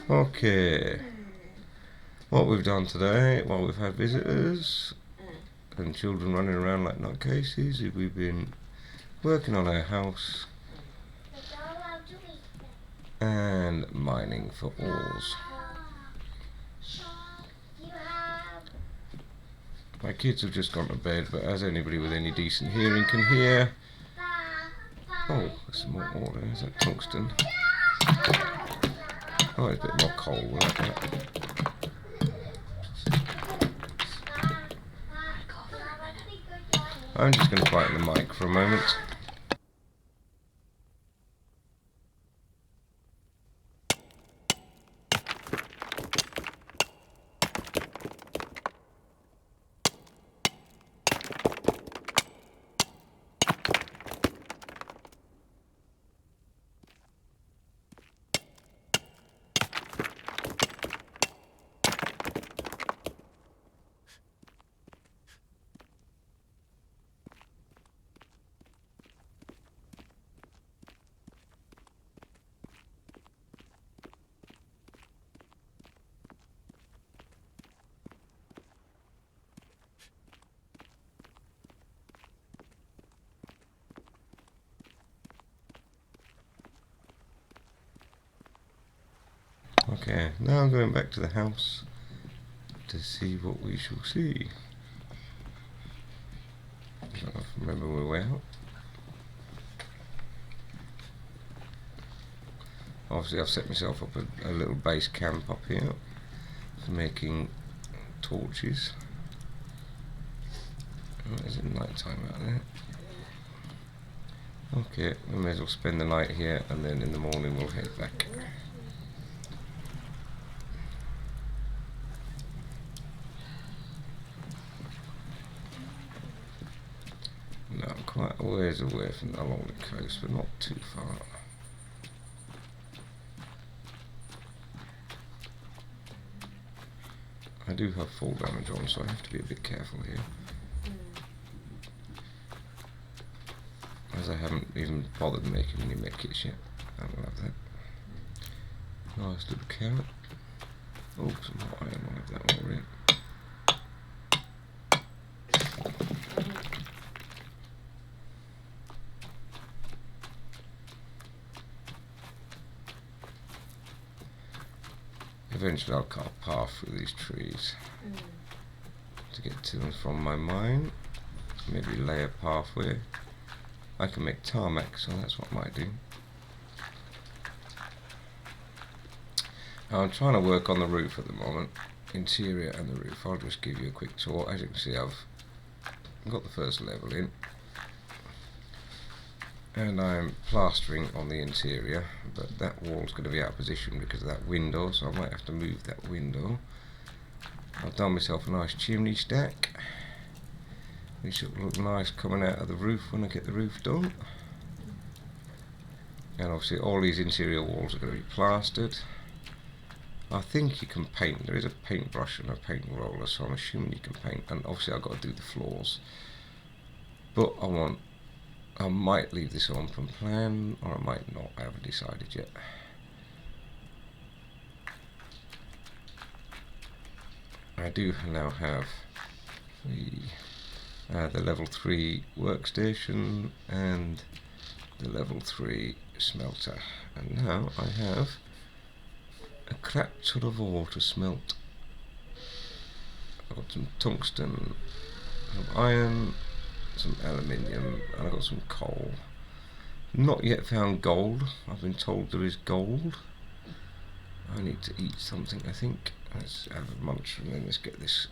Okay, what we've done today, while we've had visitors and children running around like nutcases, is we've been working on our house and mining for ores. My kids have just gone to bed, but as anybody with any decent hearing can hear... Oh, there's some more ore there. Is that tungsten? Oh, there's a bit more coal. Like that. I'm just going to quieten the mic for a moment. Okay, now I'm going back to the house to see what we shall see. I don't know if I remember my way out. Obviously I've set myself up a little base camp up here for making torches. Oh, is it night time out there? Okay, we may as well spend the night here and then in the morning we'll head back. No, I'm quite a ways away from along the coast, but not too far. I do have fall damage on, so I have to be a bit careful here. As I haven't even bothered making any medkits yet. I will have that. Nice little carrot. Oh, some more iron, I'll have that already. Eventually I'll cut a path through these trees to get to and from my mine. Maybe lay a pathway. I can make tarmac, so that's what I might do. I'm trying to work on the roof at the moment, interior and the roof. I'll just give you a quick tour. As you can see, I've got the first level in, and I'm plastering on the interior, but that wall's going to be out of position because of that window, so I might have to move that window. I've done myself a nice chimney stack, which will look nice coming out of the roof when I get the roof done. And obviously all these interior walls are going to be plastered. I think you can paint. There is a paintbrush and a paint roller, so I'm assuming you can paint. And obviously I've got to do the floors. But I might leave this on from plan, or I might not. I haven't decided yet. I do now have the level 3 workstation and the level 3 smelter. And now I have a crap ton of ore to smelt. I've got some tungsten, some iron, some aluminium, and I've got some coal. Not yet found gold. I've been told there is gold. I need to eat something, I think. Let's have a munch and then let's get this.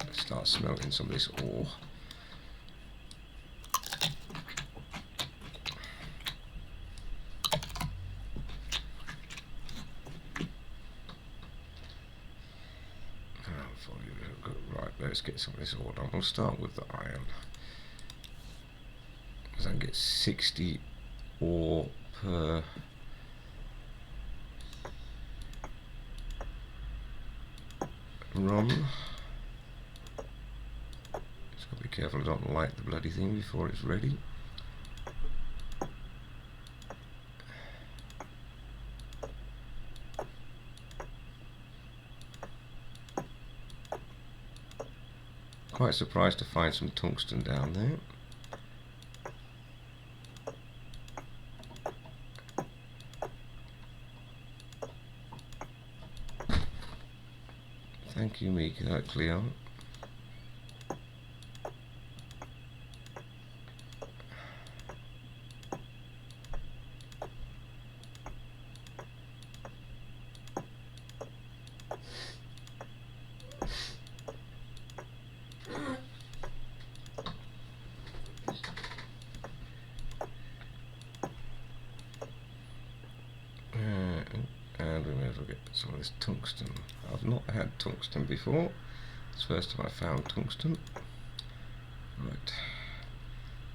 Let's start smelting some of this ore. Right, let's get some of this ore done. We'll start with the iron. Because I can get 60 ore per run. It's got to be careful I don't light the bloody thing before it's ready. Quite surprised to find some tungsten down there. Thank you, Mika, Cleo. And we may as well get some of this tungsten. I've not had tungsten before. It's the first time I found tungsten. Right,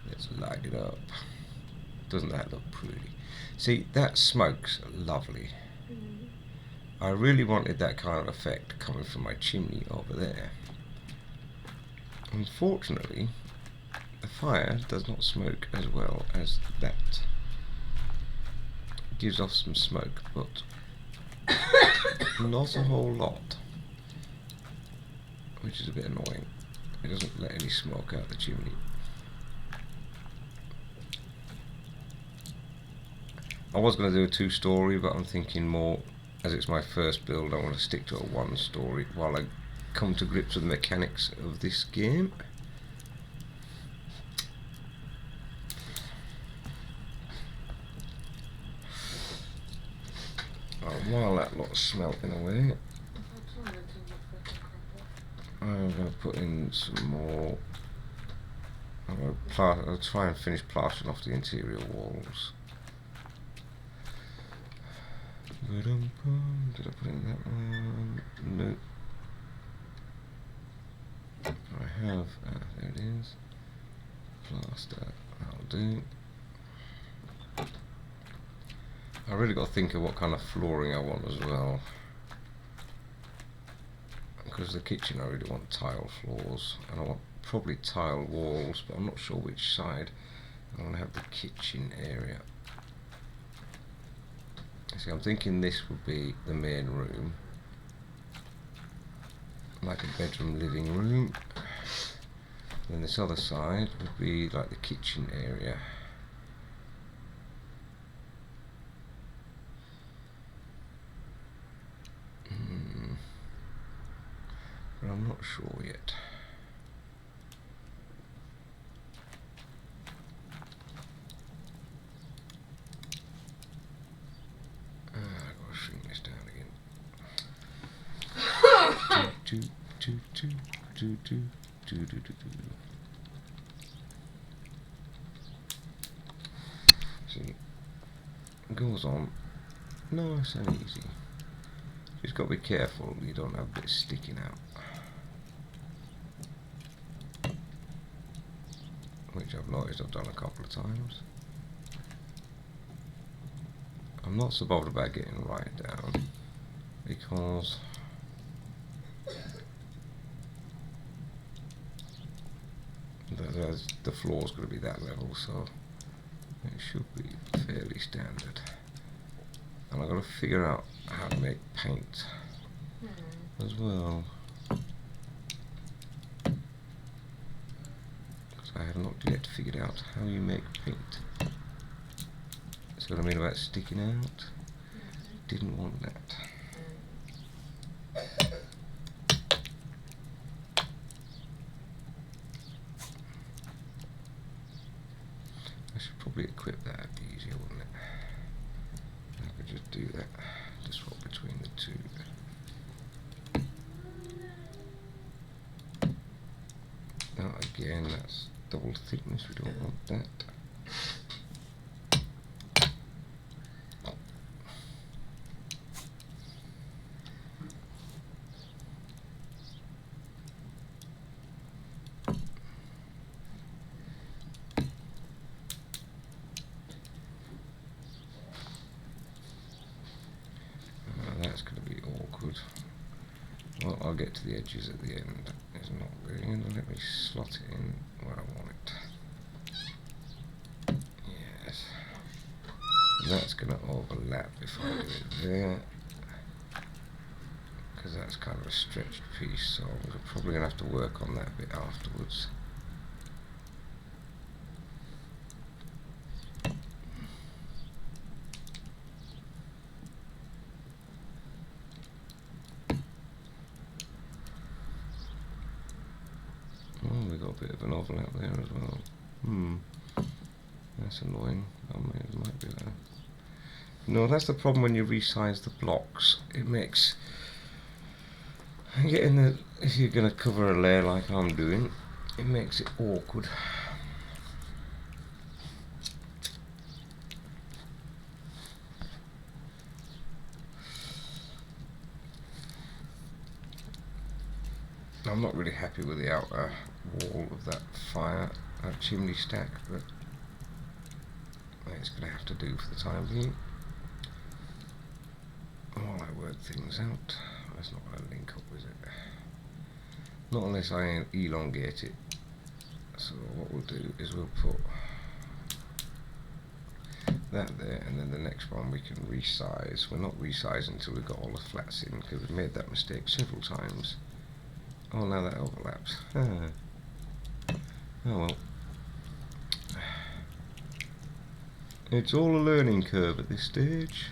let's light it up. Doesn't that look pretty? See, that smoke's lovely. I really wanted that kind of effect coming from my chimney over there. Unfortunately, the fire does not smoke as well as that. It gives off some smoke, but not a whole lot, which is a bit annoying. It doesn't let any smoke out the chimney. I was going to do a 2-story, but I'm thinking more, as it's my first build, I want to stick to a 1-story while I come to grips with the mechanics of this game. While that lot's smelting away, I'm going to put in some more. I'll try and finish plastering off the interior walls. Did I put in that one? No. I have. There it is. Plaster. That'll do. I really got to think of what kind of flooring I want as well. Because the kitchen, I really want tile floors, and I want probably tile walls, but I'm not sure which side. I want to have the kitchen area. See, I'm thinking this would be the main room, like a bedroom living room. Then this other side would be like the kitchen area. But I'm not sure yet. I've got to shrink this down again. See, it goes on nice and easy. Just got to be careful you don't have bits sticking out, which I've noticed I've done a couple of times. I'm not so bothered about getting right down, because the floor's going to be that level, so it should be fairly standard. And I've got to figure out how to make paint as well, because I have not yet figured out how you make paint. See what I mean about sticking out? Didn't want that. I should probably equip that, it'd be easier, wouldn't it? I could just do that, just swap between the two. Now again, that's double thickness, we don't want that. That's going to be awkward. Well, I'll get to the edges at the end. It's not really going to let me slot it in where I want it. Yes. And that's going to overlap if I do it there. Because that's kind of a stretched piece, so I'm probably going to have to work on that bit afterwards. Oh, we got a bit of an overlap there as well. That's annoying. I mean, it might be there. No, that's the problem when you resize the blocks. It makes getting the, if you're going to cover a layer like I'm doing, it makes it awkward. I'm not really happy with the outer wall of that chimney stack, but it's going to have to do for the time being. While I work things out, that's not going to link up, is it? Not unless I elongate it. So what we'll do is we'll put that there, and then the next one we can resize. We're not resizing until we've got all the flats in, because we've made that mistake several times. Oh, now that overlaps. Oh well. It's all a learning curve at this stage.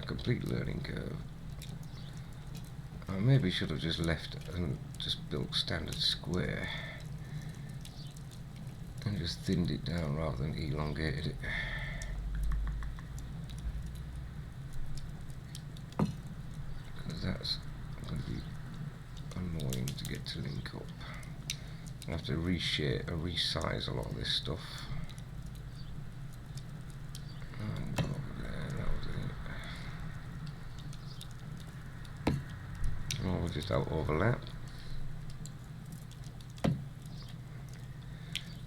A complete learning curve. I maybe should have just left and just built standard square and just thinned it down rather than elongated it. That's going to be annoying to get to link up. I have to resize a lot of this stuff. And over there, that was it. Oh, we'll just out overlap.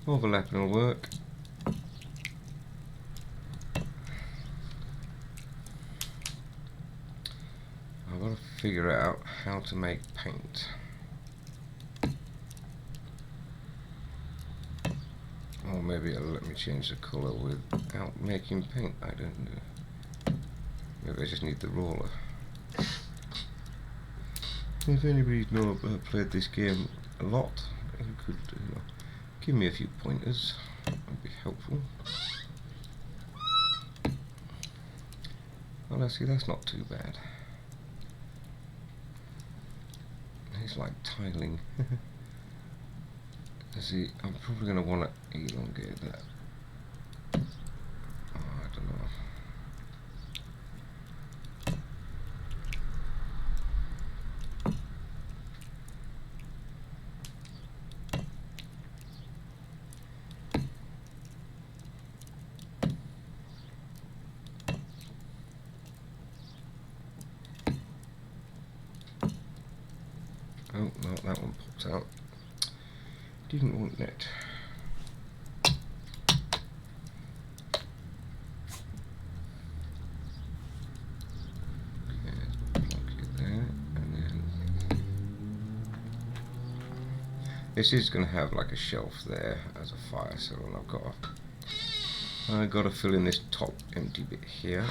Overlapping will work. I've got to figure out how to make paint. Or maybe it'll let me change the colour without making paint. I don't know. Maybe I just need the roller. If anybody's played this game a lot, you could give me a few pointers. That'd be helpful. Well, see, that's not too bad. It's like tiling. See, I'm probably going to want to elongate that. Oh, I don't know. Oh, no, that one popped out. Didn't want that. Okay, plug it there, and then this is going to have like a shelf there as a fire cell, and I've got to fill in this top empty bit here.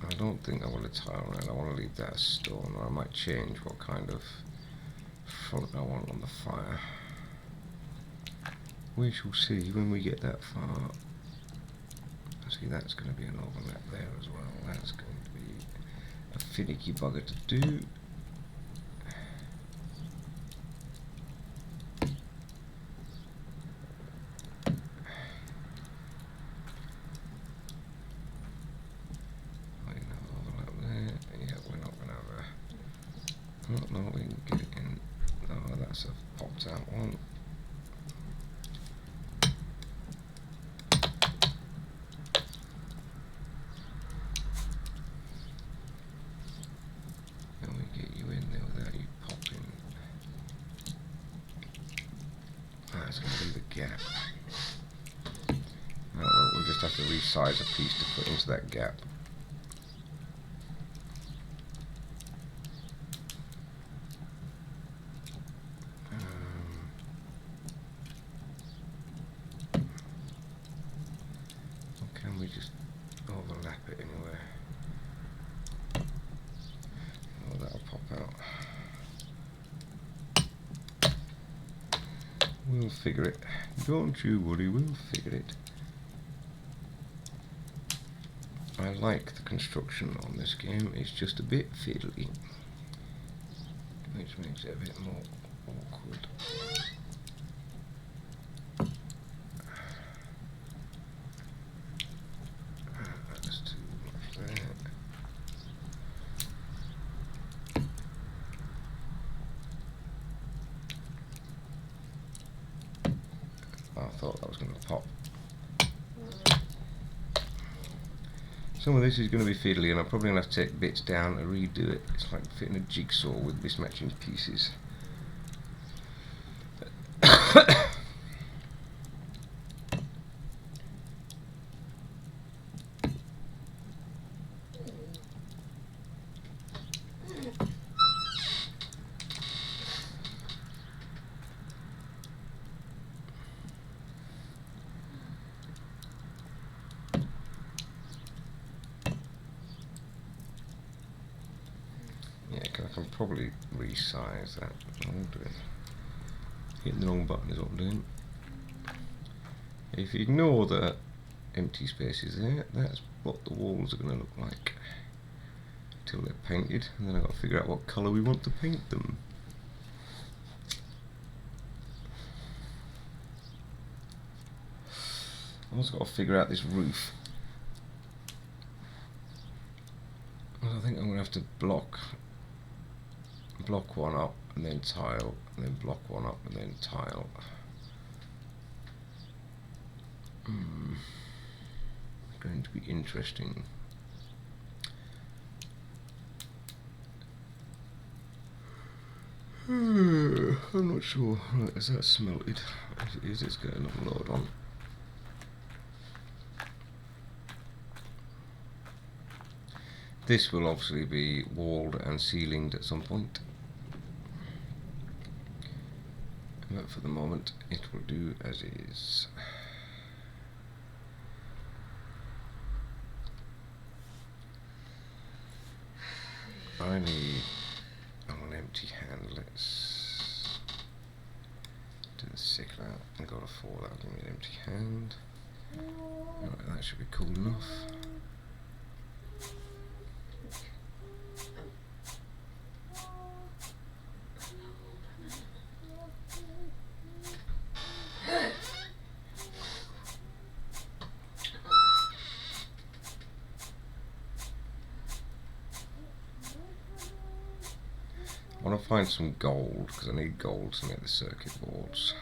I don't think I want to tile around. I want to leave that as stone, or I might change what kind of front I want on the fire. We shall see when we get that far. See, that's going to be an overlap there as well. That's going to be a finicky bugger to do. No, we can get it in. Oh, that's a popped out one. Can we get you in there without you popping? That's going to be the gap. just have to resize a piece to put into that gap. Or can we just overlap it anywhere? Oh, that'll pop out. We'll figure it. Don't you worry, we'll figure it. I like the construction on this game, it's just a bit fiddly, which makes it a bit more awkward. That's too much there. I thought that was going to pop. Some of this is going to be fiddly, and I'm probably going to have to take bits down and redo it. It's like fitting a jigsaw with mismatching pieces. I can probably resize that. I'm doing. Hitting the wrong button is what I'm doing. If you ignore the empty spaces there, that's what the walls are going to look like until they're painted, and then I've got to figure out what colour we want to paint them. I've also got to figure out this roof. I think I'm going to have to block one up and then tile, and then block one up and then tile. Going to be interesting. I'm not sure. Right, is that smelted? As it is, it's getting a load on. This will obviously be walled and ceilinged at some point, but for the moment it will do as is. I need an empty hand. Let's do the 6 out and go to 4. That'll give me an empty hand. Right, that should be cool enough. I want to find some gold, because I need gold to make the circuit boards.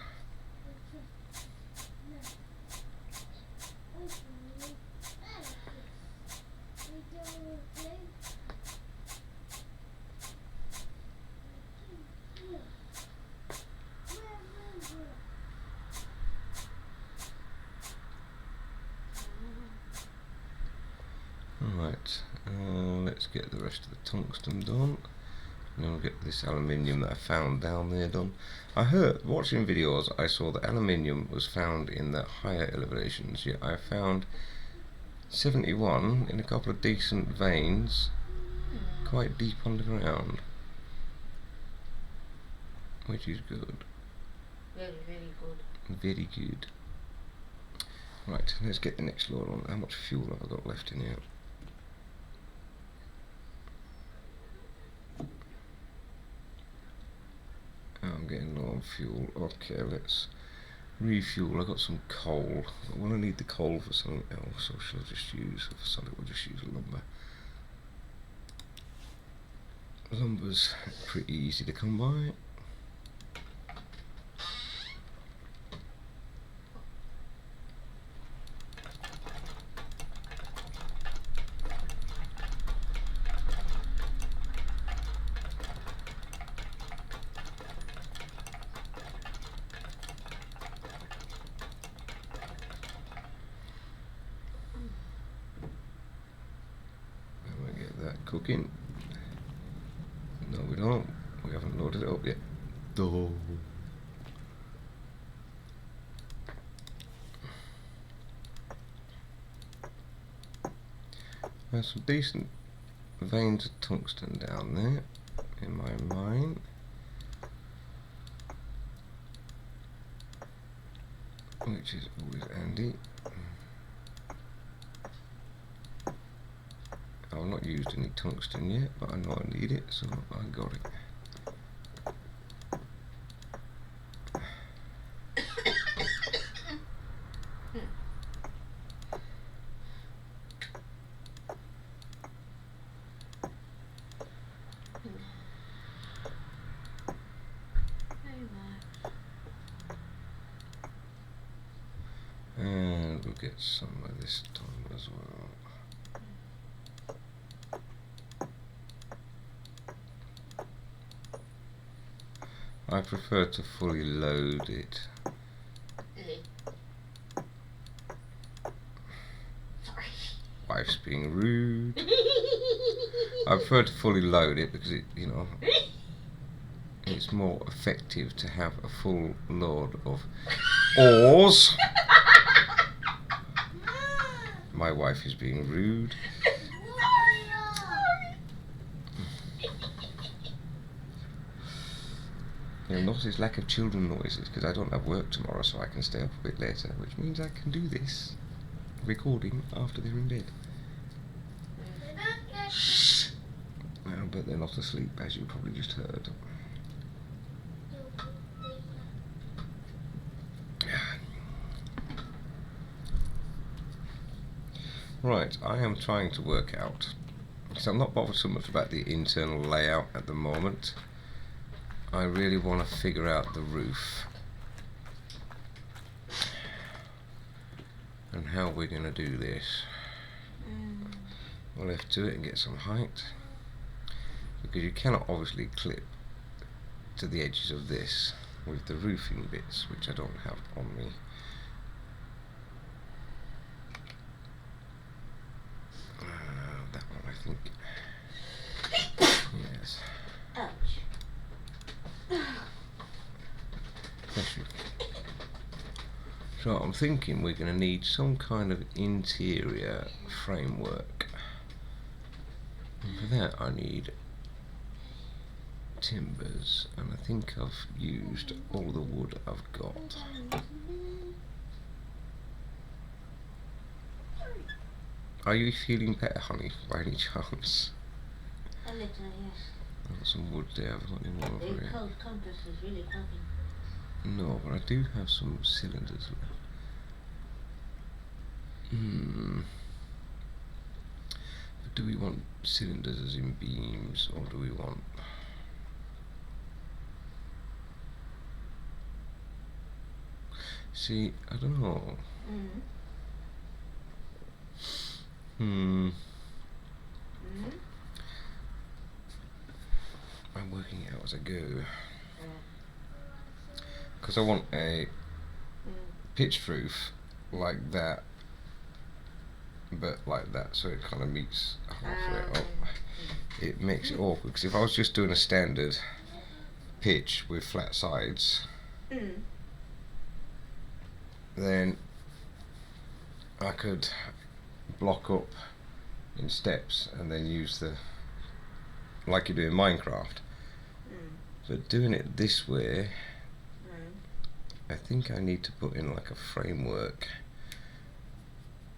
Alright, let's get the rest of the tungsten done. And then we'll get this aluminium that I found down there done. I heard, watching videos, I saw that aluminium was found in the higher elevations, yet I found 71 in a couple of decent veins, quite deep underground, which is good. Very, very good. Very good. Right, let's get the next load on. How much fuel have I got left in here? I'm getting low on fuel. Okay, let's refuel. I've got some coal. I want to need the coal for something else, or shall I just use, for something we'll just use lumber. Lumber's pretty easy to come by. that cooking? No, we don't. We haven't loaded it up yet. Oh. There's some decent veins of tungsten down there in my mine. Which is always handy. I've not used any tungsten yet, but I know I need it, so I got it. And we'll get some of this done as well. I prefer to fully load it. Sorry. Wife's being rude. I prefer to fully load it because it, you know, it's more effective to have a full load of ores. My wife is being rude. You'll notice lack of children noises because I don't have work tomorrow, so I can stay up a bit later, which means I can do this recording after they're in bed. Shh. Well, but they're not asleep, as you probably just heard. Right, I am trying to work out, because I'm not bothered so much about the internal layout at the moment. I really want to figure out the roof and how we're going to do this. We'll have to do it and get some height, because you cannot obviously clip to the edges of this with the roofing bits, which I don't have on me. That one, I think. Yes. Ouch. Bless you. So I'm thinking we're going to need some kind of interior framework. And for that I need timbers, and I think I've used all the wood I've got. Are you feeling better, honey, by any chance? A little, yes. I've got some wood there, I've got any more for The you. cold compass is really helping. No, but I do have some cylinders left. But do we want cylinders as in beams, or do we want... See, I don't know. I'm working it out as I go. Because I want a pitched roof like that, but like that, so it kind of meets halfway up. It makes it awkward, because if I was just doing a standard pitch with flat sides, then I could block up in steps and then use the, like you do in Minecraft. But doing it this way, I think I need to put in like a framework.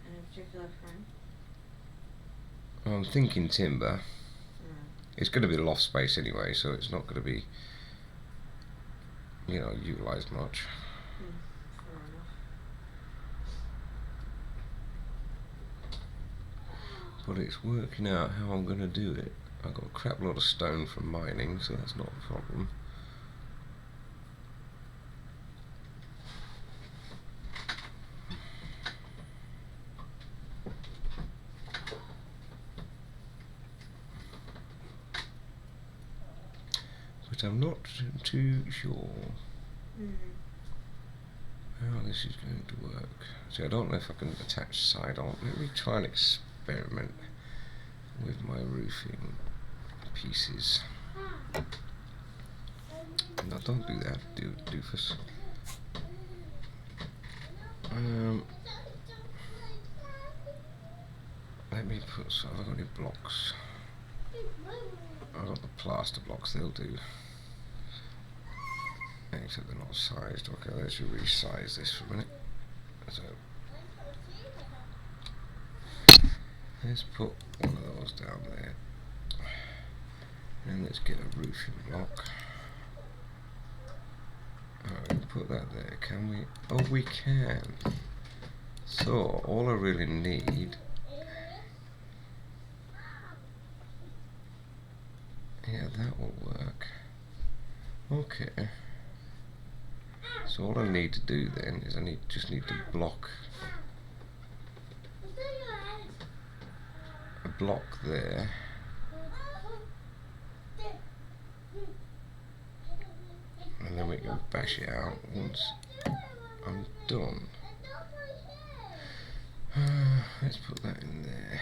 A particular frame? I'm thinking timber. It's going to be loft space anyway, so it's not going to be, you know, utilised much. Fair enough. But it's working out how I'm going to do it. I've got a crap lot of stone from mining, so that's not a problem. But I'm not too sure how this is going to work. See, I don't know if I can attach side on. Let me try and experiment with my roof. roofing pieces. No, don't do that, doofus. Let me put. So have I got any blocks? I've got the plaster blocks. They'll do. Except they're not sized. Okay, let's resize this for a minute. So let's put one of those down there, and let's get a roofing block. Alright, put that there. Can we? Oh, we can. So all I really need. Yeah, that will work. Okay. So all I need to do then is just need to block a block there. And then we can bash it out once I'm done. Let's put that in there.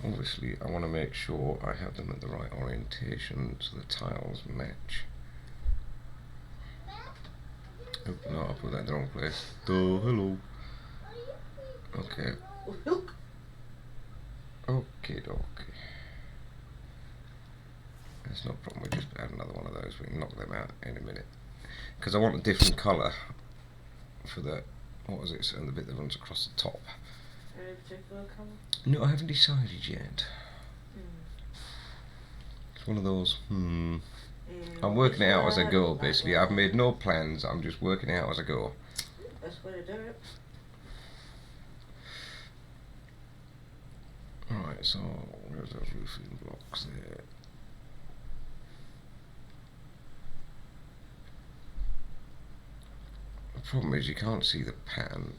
Obviously I want to make sure I have them at the right orientation so the tiles match. Oh, no, I put that in the wrong place. Oh, hello. Okay. Okay, dokie. That's no problem, we'll just add another one of those. We can knock them out in a minute. Because I want a different colour for the, what was it, and the bit that runs across the top. Any particular colour? No, I haven't decided yet. It's one of those, I'm working it out as I go, basically. I've made no plans, I'm just working it out as I go. Best way to do it. Alright, so where's those roofing blocks there? The problem is you can't see the pattern.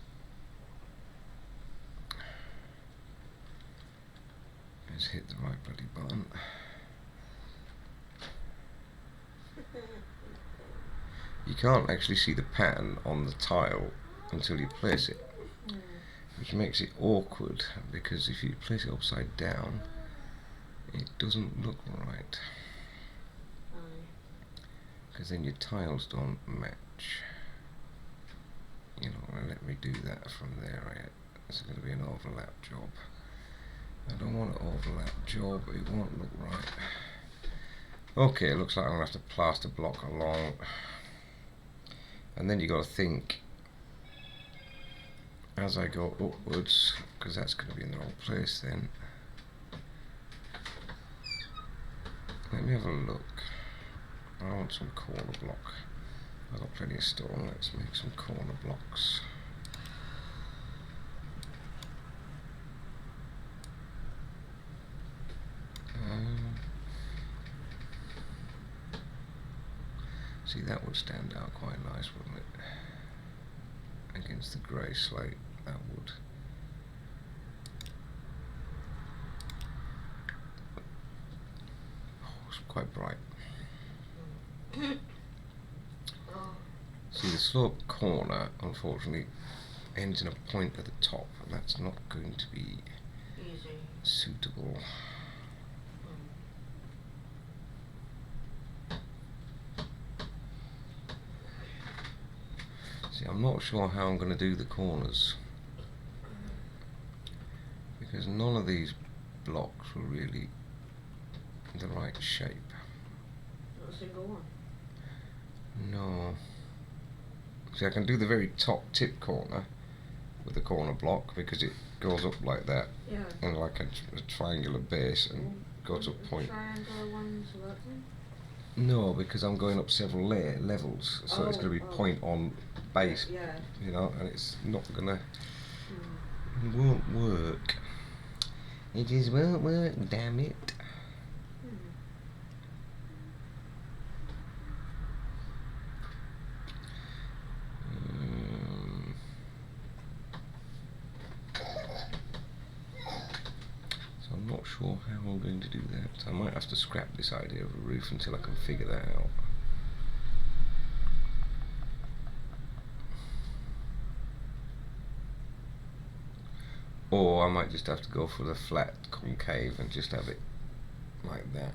Let's hit the right bloody button. You can't actually see the pattern on the tile until you place it, which makes it awkward, because if you place it upside down it doesn't look right, because then your tiles don't match. You're not going to let me do that from there, right? It's going to be an overlap job. I don't want an overlap job, it won't look right. Okay, it looks like I'm going to have to plaster block along. And then you got to think as I go upwards, because that's going to be in the wrong place then. Let me have a look. I want some corner block. I've got plenty of stone, let's make some corner blocks. See, that would stand out quite nice, wouldn't it? Against the grey slate, that would. Oh, it's quite bright. See, the slope corner, unfortunately, ends in a point at the top, and that's not going to be Easy. Suitable. See, I'm not sure how I'm going to do the corners, because none of these blocks were really the right shape. Not a single one. No. See, I can do the very top tip corner with the corner block, because it goes up like that, Yeah. and like a triangular base, and goes up point. Triangular ones working? No, because I'm going up several levels, so it's going to be point on base, Yeah. you know, and it's not gonna, it won't work. It just won't work, damn it. So I'm not sure how I'm going to do that. I might have to scrap this idea of a roof until I can figure that out. Or I might just have to go for the flat concave and just have it like that.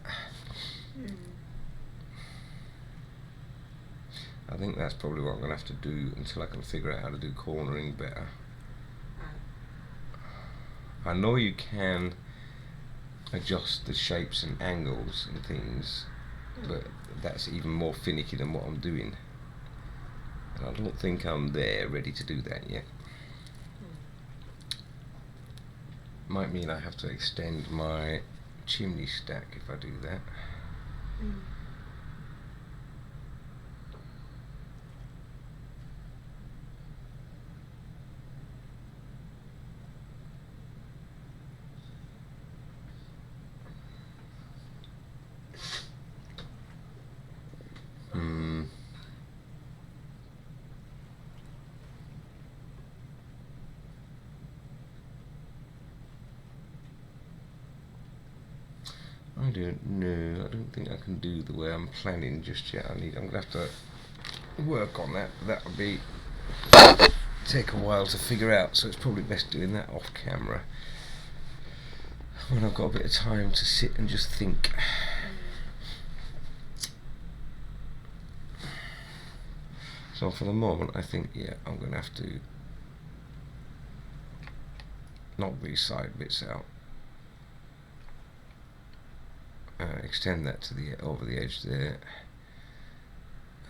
I think that's probably what I'm going to have to do until I can figure out how to do cornering better. I know you can adjust the shapes and angles and things, but that's even more finicky than what I'm doing. And I don't think I'm there ready to do that yet. Might mean I have to extend my chimney stack if I do that. I don't know. I don't think I can do the way I'm planning just yet. I'm going to have to work on that. That'll be take a while to figure out. So it's probably best doing that off camera when I've got a bit of time to sit and just think. So for the moment, I think I'm going to have to knock these side bits out. Extend that to the over the edge there,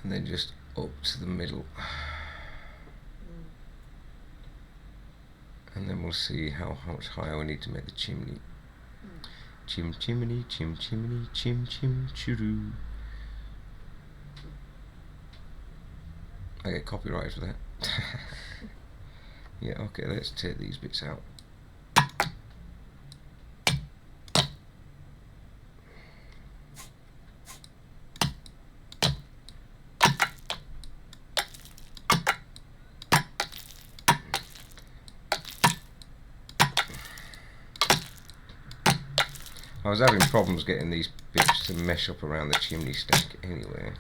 and then just up to the middle, and then we'll see how much higher we need to make the chimney. Chim chimney, chim chimney, chim chim chiroo. I get copyright for that. Yeah, okay, let's take these bits out. I was having problems getting these bits to mesh up around the chimney stack anyway.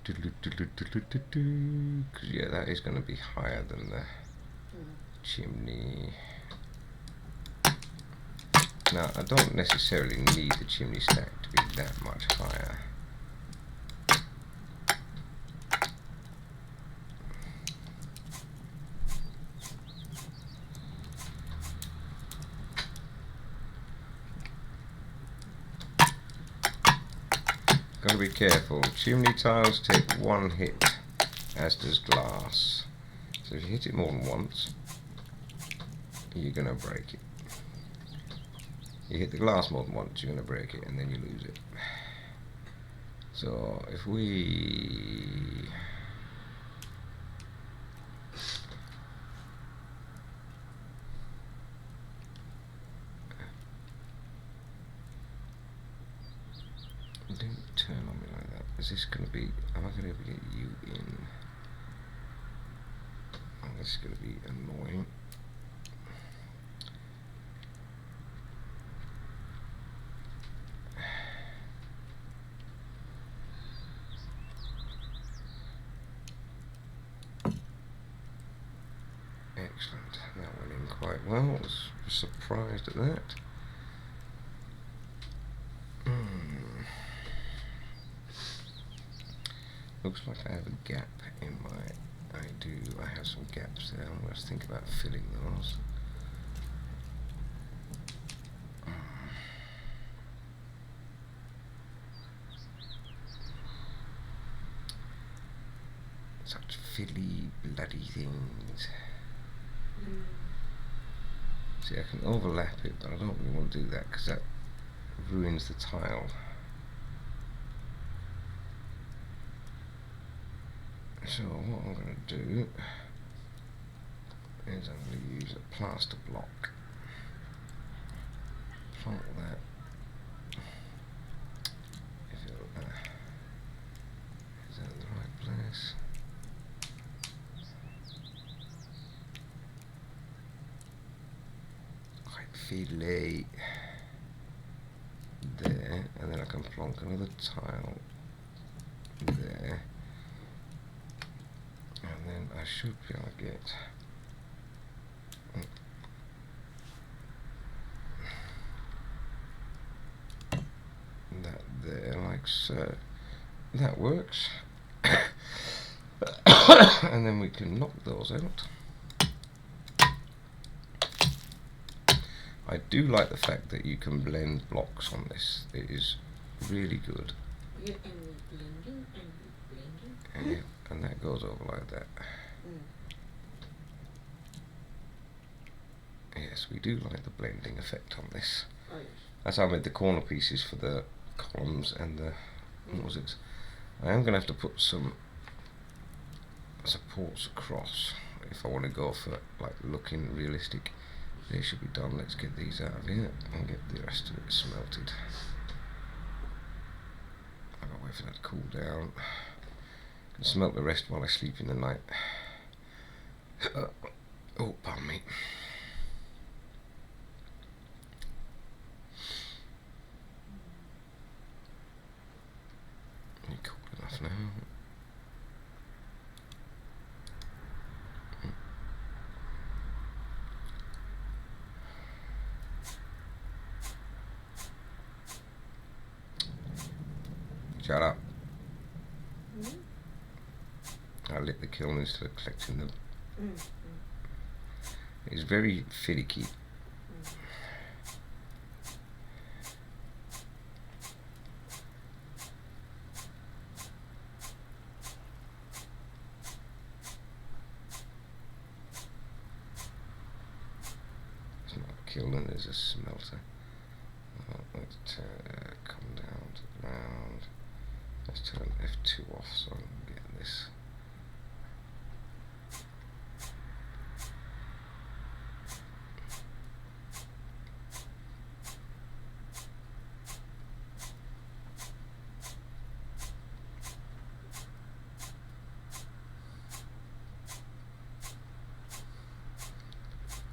Because yeah, that is going to be higher than the chimney. Now, I don't necessarily need the chimney stack to be that much higher. Gotta be careful. Chimney tiles take one hit, as does glass. So if you hit it more than once, you're gonna break it. You hit the glass more than once, you're gonna break it, and then you lose it. So if we don't turn on me like that. Is this going to be... Am I going to be able to get you in? Oh, this is going to be annoying. Excellent. That went in quite well. I was surprised at that. Looks like I have a gap in my... I have some gaps there. I'm going to think about filling those. Such filly bloody things. See, I can overlap it, but I don't really want to do that because that ruins the tile. So what I'm going to do is I'm going to use a plaster block. Plonk that. Is that in the right place? fiddly there, and then I can plonk another tile there, and then I should be able to get that there like so. That works. And then we can knock those out. I do like the fact that you can blend blocks on this. It is really good. Yeah, and blending and blending. Yeah, and that goes over like that. Yes, we do like the blending effect on this. Oh, yes. That's how I made the corner pieces for the columns and the mosaics. I am going to have to put some supports across if I want to go for like looking realistic. They should be done. Let's get these out of here and get the rest of it smelted. I've got to wait for that to cool down. Can smelt the rest while I sleep in the night. Oh, pardon me. You're cool enough now. Shut up. I lit the kiln instead of collecting them. It's very finicky. It's not a kiln, it's a smelter. Let's come down to the ground. Let's turn F2 off so I can get this.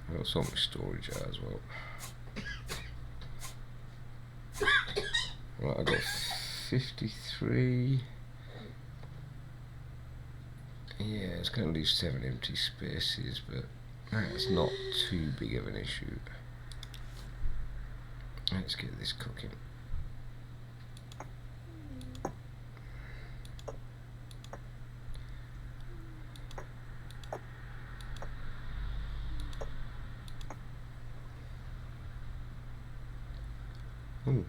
I've got so much storage out as well. Right, I've got 53. Yeah, it's going to leave 7 empty spaces, but that's not too big of an issue. Let's get this cooking. Ooh,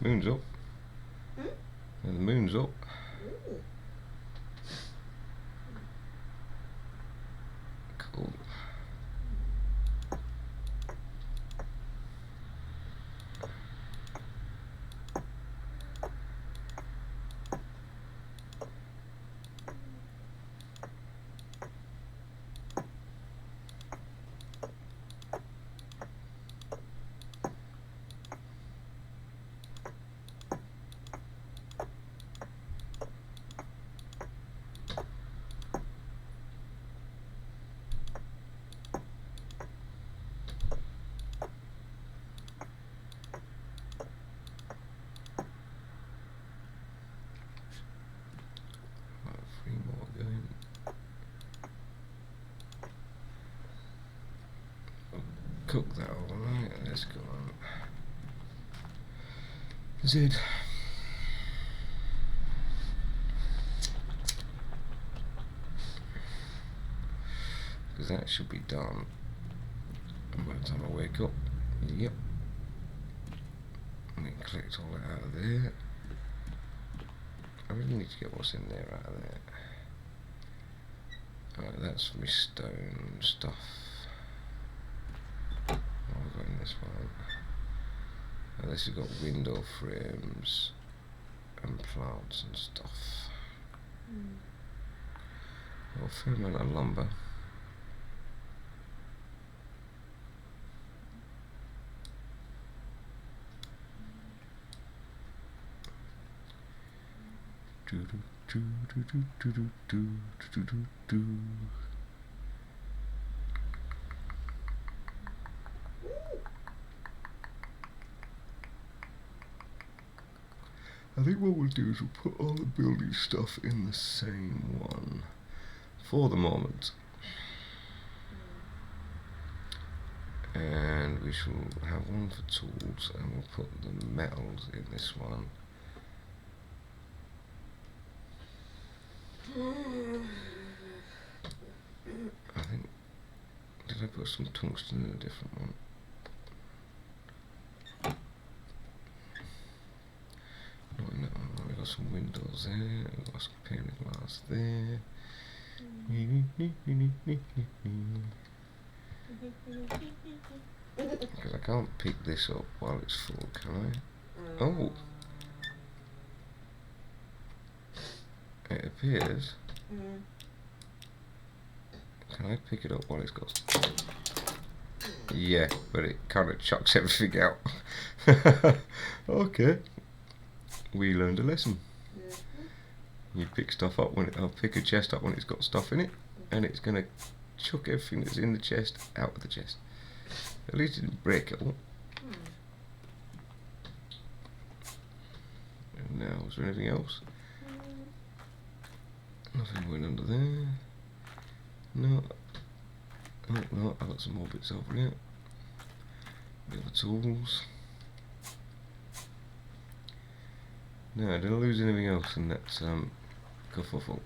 moon's up. And the moon's up. Cool. Cook that overnight. Let's go on. Z. Because that should be done by the time I wake up. Yep. And then collect all that out of there. I really need to get what's in there out of there. Alright, that's for my stone stuff. I've got in this one. Now this has got window frames and plants and stuff. Well, a fair amount of lumber. Do do do do do do do do do do. I think what we'll do is we'll put all the building stuff in the same one for the moment. And we shall have one for tools, and we'll put the metals in this one. I think, did I put some tungsten in a different one? Not in that one. We've got some windows there, we've got some pane of glass there. Because I can't pick this up while it's full, can I? Oh! It appears. Can I pick it up while it's got... Yeah, but it kind of chucks everything out. Okay. We learned a lesson. You pick stuff up when I'll pick a chest up when it's got stuff in it, and it's going to chuck everything that's in the chest out of the chest. At least it didn't break it all. And now, is there anything else? Nothing went under there. No. Oh no, I've got some more bits over here. The other tools. No, I didn't lose anything else in that kerfuffle.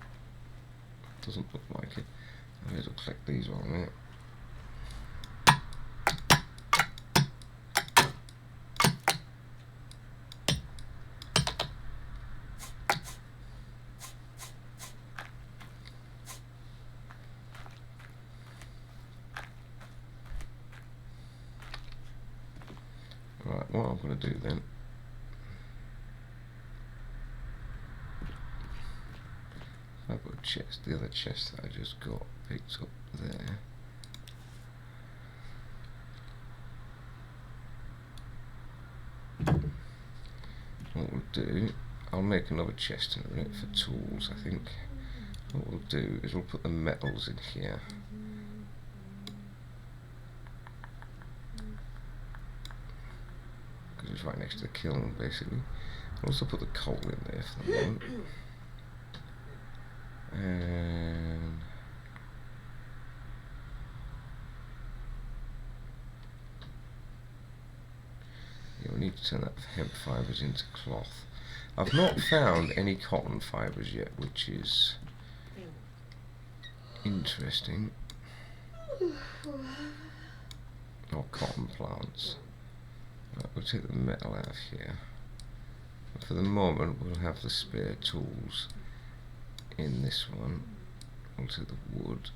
Doesn't look like it. I may as well collect these while I'm out. Right, what I'm going to do then, I've got a chest, the other chest that I just got picked up there. What we'll do, I'll make another chest in a minute for tools, I think. What we'll do is we'll put the metals in here. Because it's right next to the kiln, basically. I'll also put the coal in there for the moment. And yeah, we need to turn that hemp fibres into cloth. I've not found any cotton fibres yet, which is interesting. Or cotton plants. Right, we'll take the metal out of here. But for the moment, we'll have the spare tools in this one. We'll take the wood.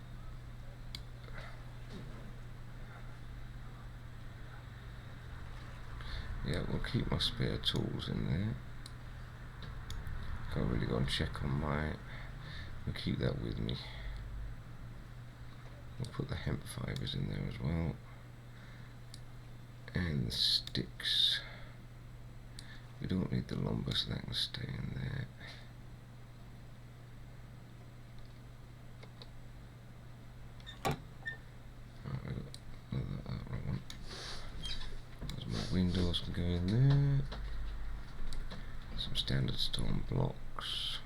Yeah, we'll keep my spare tools in there. Can't really go and check on my... We'll keep that with me. We'll put the hemp fibres in there as well. And the sticks. We don't need the lumber, so that can stay in there. Windows can go in there. Some standard stone blocks.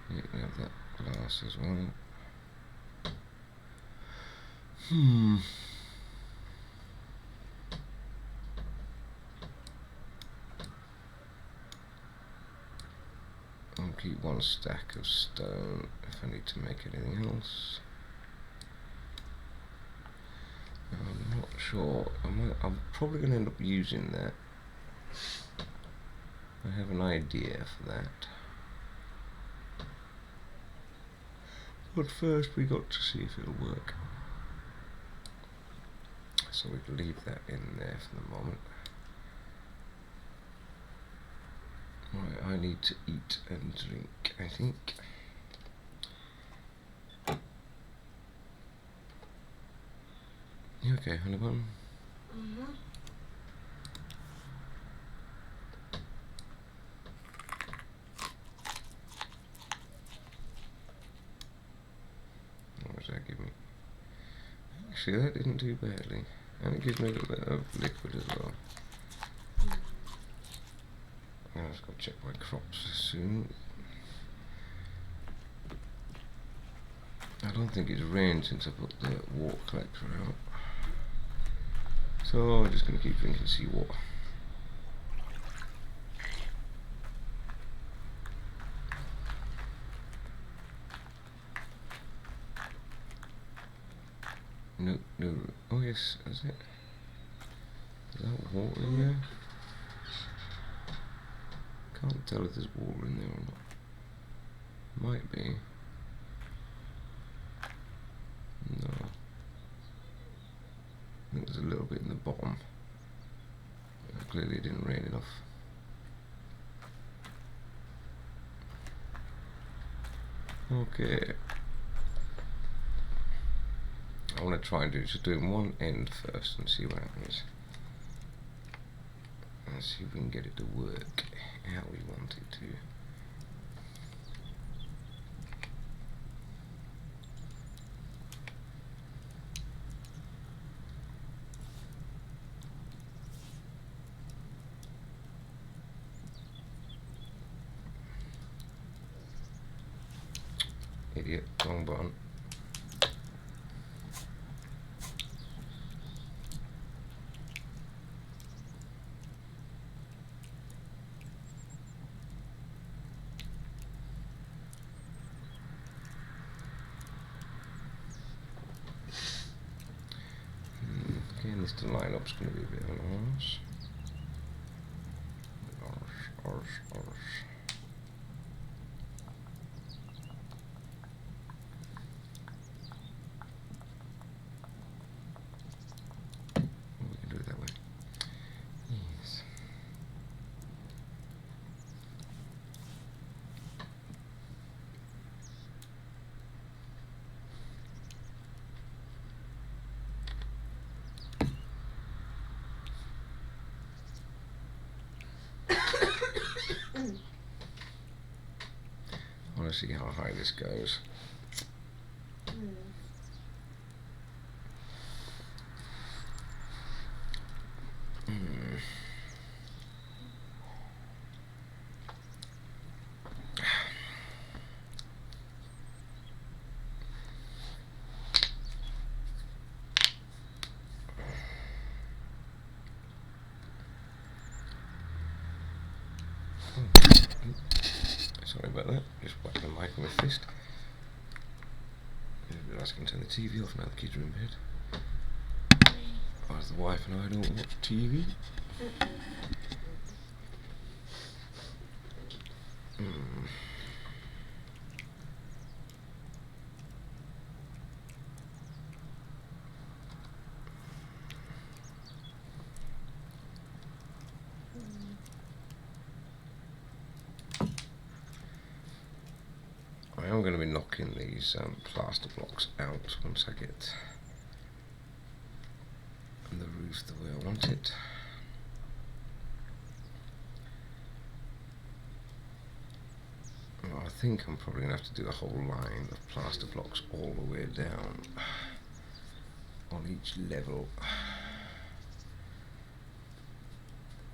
You can have that glass as well. I'll keep one stack of stone if I need to make anything else. I'm not sure. I'm probably going to end up using that. I have an idea for that. But first we got to see if it'll work. So we can leave that in there for the moment. Right, I need to eat and drink, I think. You okay, honey bun? What was that give me? Actually, that didn't do badly. And it gives me a little bit of liquid as well. Now I've got to check my crops soon. I don't think it's rained since I put the water collector out. So I'm just going to keep drinking seawater. No, no. Oh yes, is it? Is that water in there? Can't tell if there's water in there or not. Might be. No. I think there's a little bit in the bottom. Clearly it didn't rain enough. Okay. I want to try and just do one end first and see what happens. And see if we can get it to work how we want it to. Idiot, wrong button. Again, this line-up's going to be a bit of an arse. Arse. We can do it that way. Yes. I want to see how high this goes. Sorry about that, just whacked the mic with my fist. I realised I can turn the TV off now the kids are in bed. Otherwise the wife and I don't watch TV. I am going to be knocking these plaster blocks out once I get the roof the way I want it. Well, I think I'm probably going to have to do a whole line of plaster blocks all the way down on each level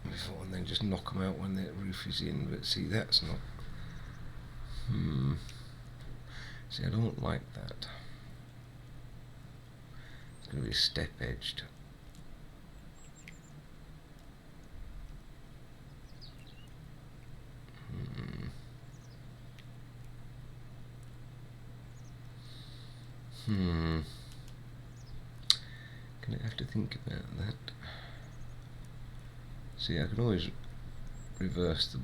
before, and then just knock them out when the roof is in. But see, that's not. See, I don't like that. It's going to be step edged. Gonna have to think about that. See, I can always reverse the,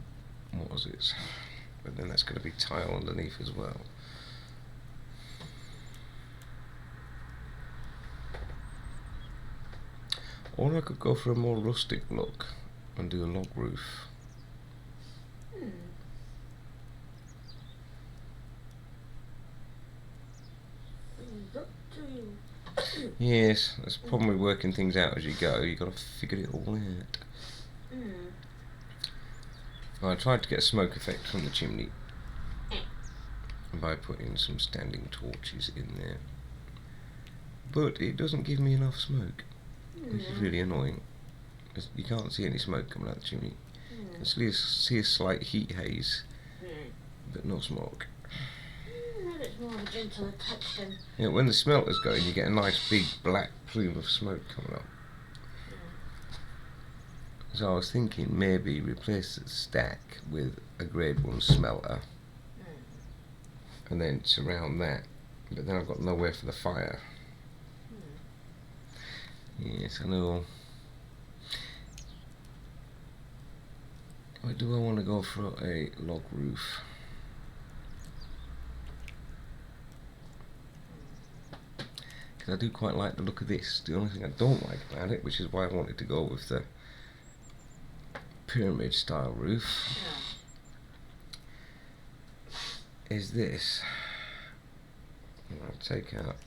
what was it? But then that's going to be tile underneath as well. Or I could go for a more rustic look and do a log roof. Yes, that's the problem with working things out as you go. You've got to figure it all out. I tried to get a smoke effect from the chimney by putting some standing torches in there, but it doesn't give me enough smoke. which is really annoying. You can't see any smoke coming out of the chimney. You can see a slight heat haze, but no smoke. It's more of a gentler touch than. Yeah, when the smelter's going, you get a nice big black plume of smoke coming up. So I was thinking maybe replace the stack with a grade 1 smelter, and then surround that. But then I've got nowhere for the fire. Yes, I know. Or do I want to go for a log roof? Because I do quite like the look of this. The only thing I don't like about it, which is why I wanted to go with the pyramid style roof, is this. I'll take out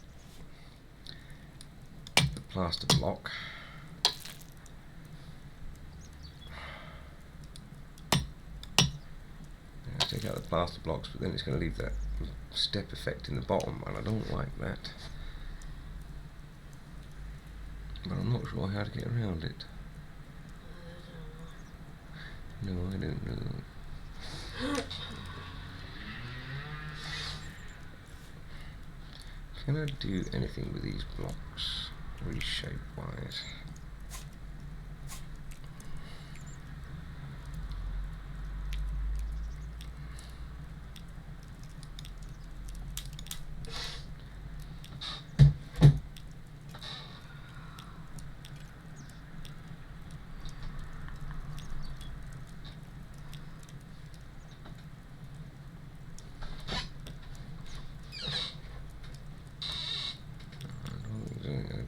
the plaster block. I'll take out the plaster blocks, but then it's going to leave that step effect in the bottom, and I don't like that. But I'm not sure how to get around it. No, I don't know. Can I do anything with these blocks, reshape wise?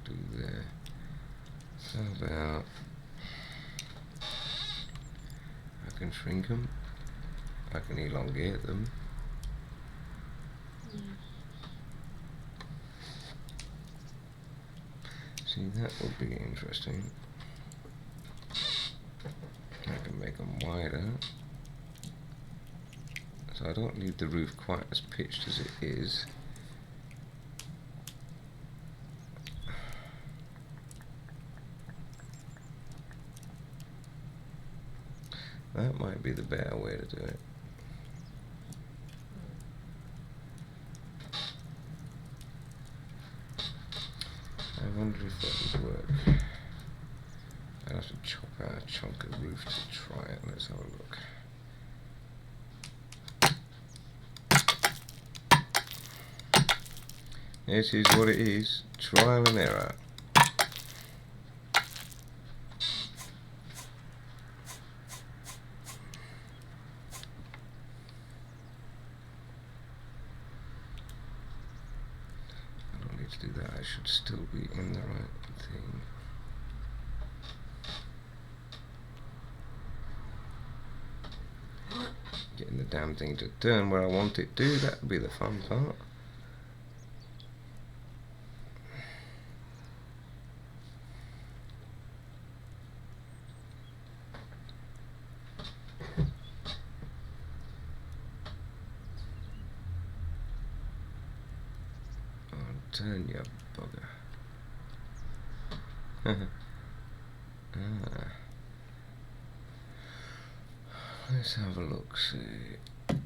Do there. So about I can shrink them, I can elongate them. See, that would be interesting. I can make them wider, so I don't leave the roof quite as pitched as it is. That might be the better way to do it. I wonder if that would work. I'd have to chop out a chunk of roof to try it. Let's have a look. This is what it is. Trial and error. To do that, I should still be in the right thing. Getting the damn thing to turn where I want it to, that would be the fun part. Turn, you bugger. Let's have a look, see.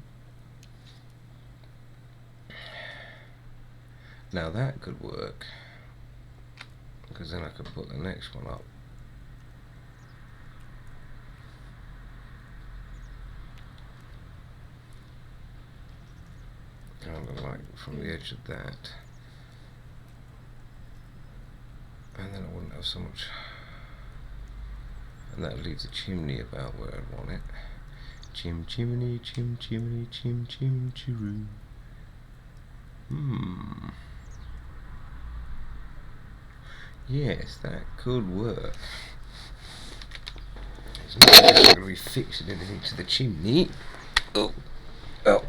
Now that could work, because then I could put the next one up. Kind of like from the edge of that. And then I wouldn't have so much, and that would leave the chimney about where I want it. Chim chimney, chim chimney, chim chim chiroo. Yes, that could work. So now I'm not going to be fixing anything to the chimney. Oh, oh,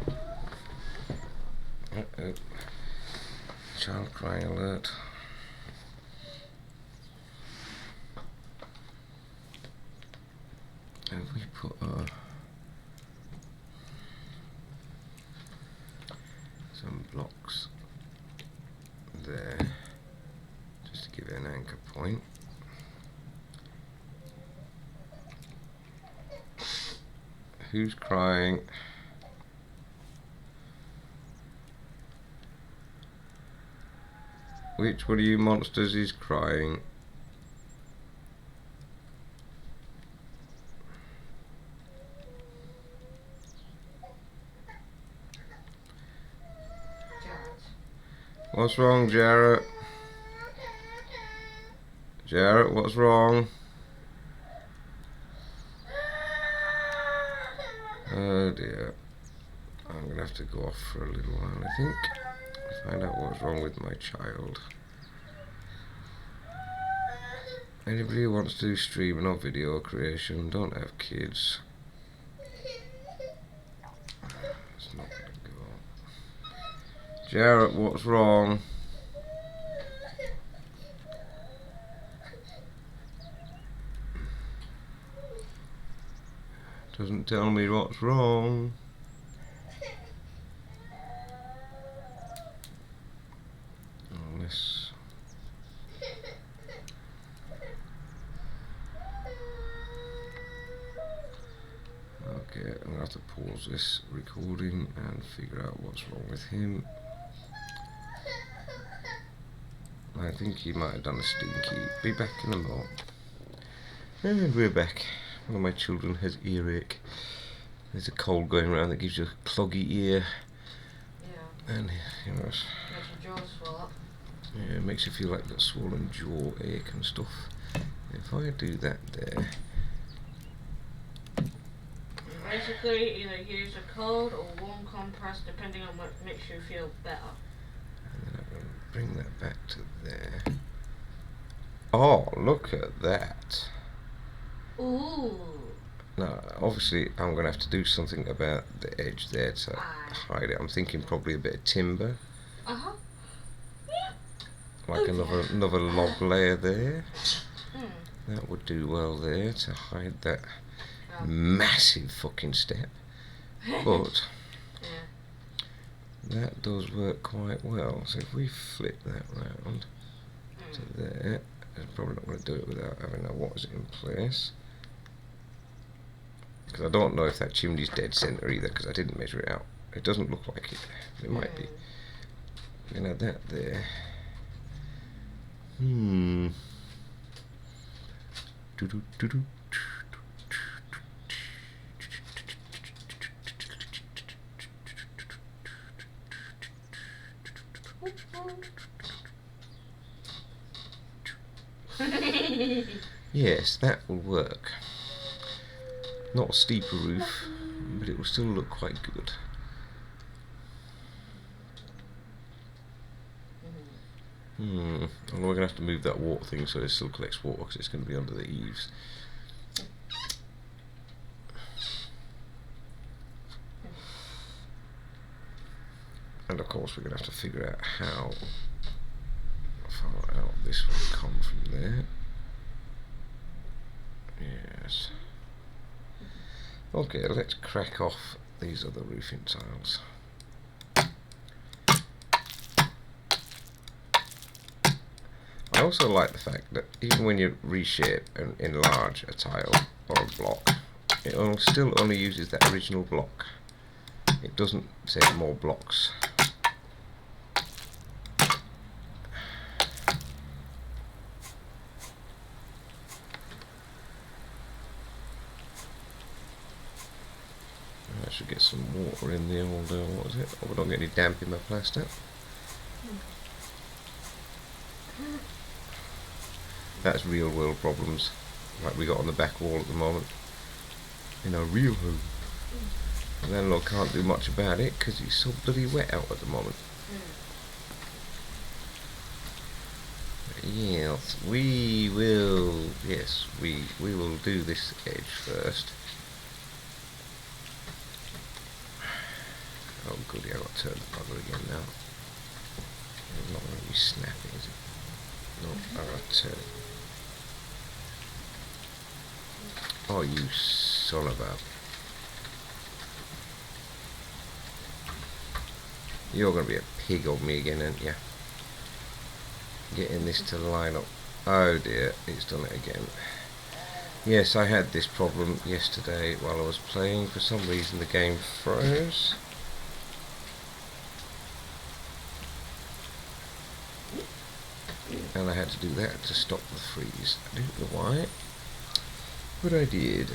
uh-oh. Child crying alert. And we put some blocks there, just to give it an anchor point. Who's crying? Which one of you monsters is crying? Jarrett. What's wrong, Jarrett? Jarrett, what's wrong? Oh dear. I'm going to have to go off for a little while, I think. Find out what's wrong with my child. Anybody who wants to do streaming or video creation, don't have kids. It's not going to go. Jarrett, what's wrong? Doesn't tell me what's wrong. Unless... Okay, I'm going to have to pause this recording and figure out what's wrong with him. I think he might have done a stinky. Be back in a moment. And we're back. One of my children has earache. There's a cold going around that gives you a cloggy ear. Yeah. And, you know, Makes your jaw swell up. yeah, it makes you feel like that swollen jaw ache and stuff. If I do that there, Basically, either use a cold or warm compress, depending on what makes you feel better. and then I'm going to bring that back to there. Oh, look at that. Ooh. Now, obviously, I'm going to have to do something about the edge there to hide it. I'm thinking probably a bit of timber, Uh-huh. like another log layer there. Mm. That would do well there to hide that massive fucking step. But Yeah. that does work quite well. So if we flip that round to there, I'm probably not going to do it without having a what is it in place. Because I don't know if that chimney's dead centre either, because I didn't measure it out. It doesn't look like it. It might be. You know, that there. Do-do-do-do. Yes, that will work. Not a steeper roof, but it will still look quite good. Although we're going to have to move that water thing so it still collects water because it's going to be under the eaves. And of course we're going to have to figure out how far out this will come from there. Yes. Okay, let's crack off these other roofing tiles. I also like the fact that even when you reshape and enlarge a tile or a block, it still only uses that original block. It doesn't say more blocks. I should get some water in the old, what is it? Oh, we don't get any damp in my plaster. That's real world problems, like we got on the back wall at the moment, in our real home. The landlord can't do much about it because he's so bloody wet out at the moment. Yes, we will. Yes, we will do this edge first. Oh goody, I've got to turn the bugger again now. It's not going to be snappy, is it? No, I've got to turn it. Oh, you son of a... You're going to be a pig on me again, aren't you? Getting this to line up. Oh dear, it's done it again. Yes, I had this problem yesterday while I was playing. For some reason the game froze. And I had to do that to stop the freeze. I don't know why, but I did.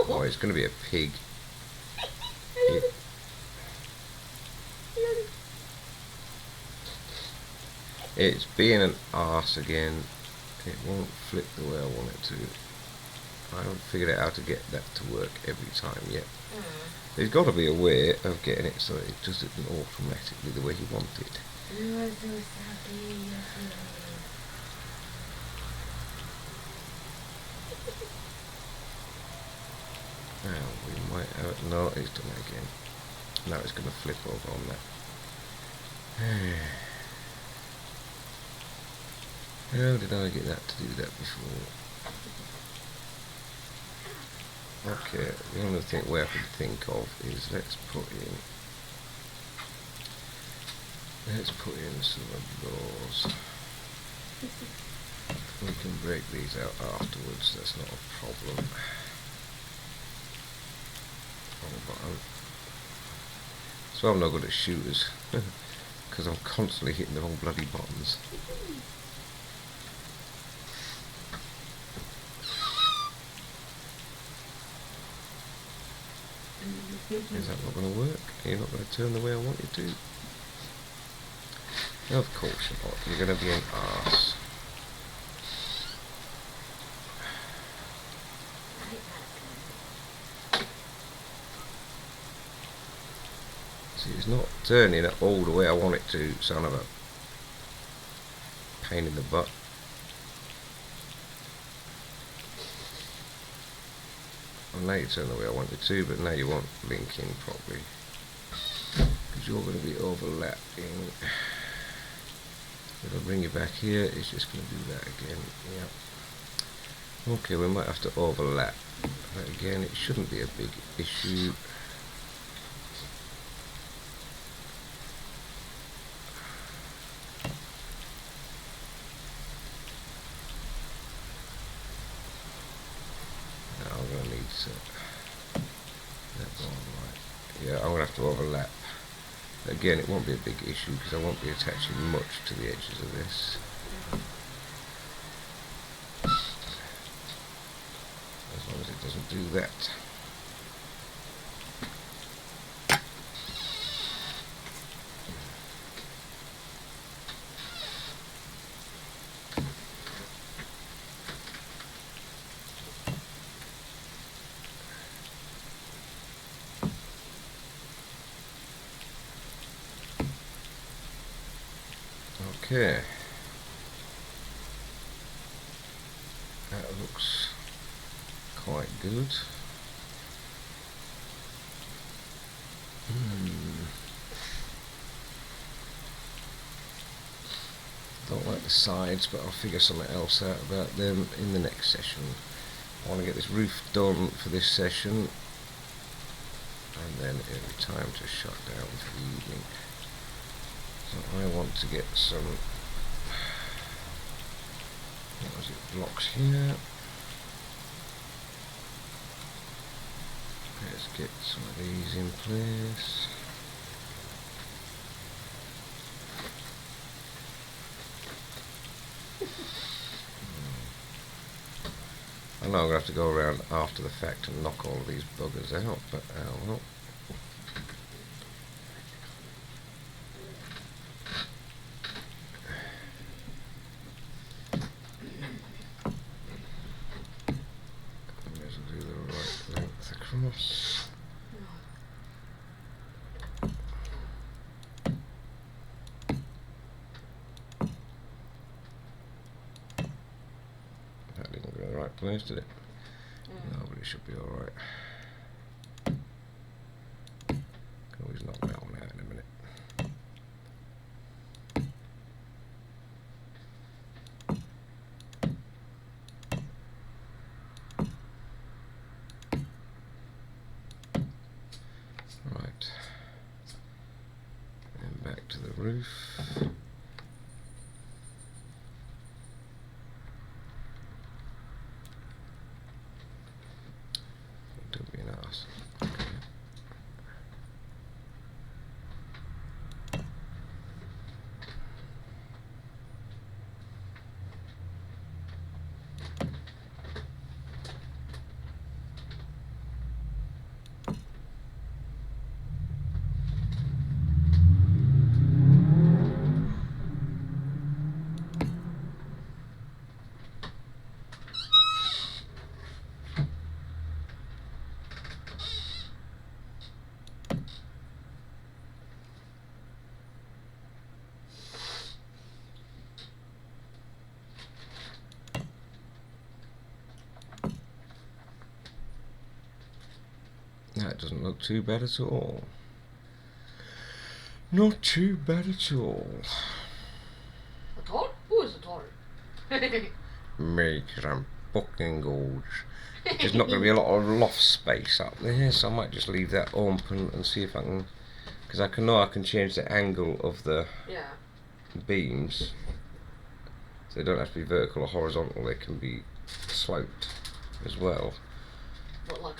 Oh, it's going to be a pig. It's being an arse again. It won't flip the way I want it to. I haven't figured out how to get that to work every time yet. There's got to be a way of getting it so it does it automatically the way you want it. You are so happy. Now we might have it. No, it's done it again. Now it's going to flip over on that. How did I get that to do that before? Okay, the only thing way I can think of is let's put in some of those. We can break these out afterwards, that's not a problem. So I'm not good at shooters because I'm constantly hitting the wrong bloody buttons. Is that not going to work? Are you not going to turn the way I want you to? Of course you're not. You're going to be an arse. See, it's not turning it all the way I want it to, son of a pain in the butt. Well, now you turn the way I want it to, but now you won't link in properly. Because you're going to be overlapping. If I bring you back here, it's just going to do that again. Yep. Okay, we might have to overlap. But again, it shouldn't be a big issue. Now I'm going to need to that one right. Yeah, I'm going to have to overlap. Again, it won't be a big issue because I won't be attaching much to the edges of this. As long as it doesn't do that. Okay. That looks quite good. Don't like the sides, but I'll figure something else out about them in the next session. I want to get this roof done for this session, and then it'll be time to shut down for the evening. So I want to get some, what was it, blocks here. Let's get some of these in place. I know I'm going to have to go around after the fact and knock all of these buggers out, but well. Let's do the right length across. That didn't go in the right place, did it? No, but it should be alright. Can always knock that one out in a minute. back to the roof. Don't be an arse. Okay. That doesn't look too bad at all. Not too bad at all. A tart? Who is a tart? Me, 'cause I'm fucking gorge. There's not going to be a lot of loft space up there, so I might just leave that open and see if I can, because I can change the angle of the beams, so they don't have to be vertical or horizontal. They can be sloped as well. What, like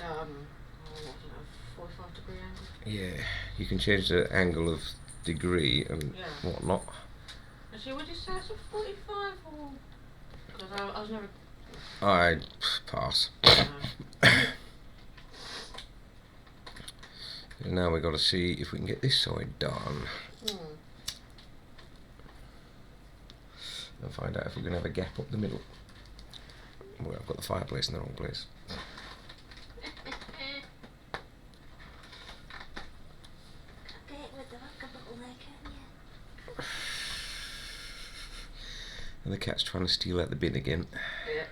45-degree angle? Yeah, you can change the angle of degree and whatnot. Actually, would you say it's a 45 or? Because I was never. I pass. Now we've got to see if we can get this side done. And find out if we're going to have a gap up the middle. Well, I've got the fireplace in the wrong place. And the cat's trying to steal out the bin again. Yeah.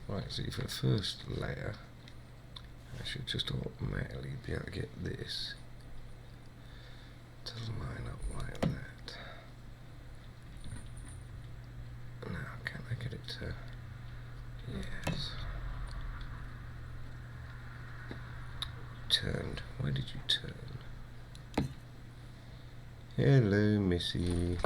Right, see, for the first layer, I should just automatically be able to get this to line up like that. Now, can I get it to... Yes. Turned. Why did you turn? Hello, Missy.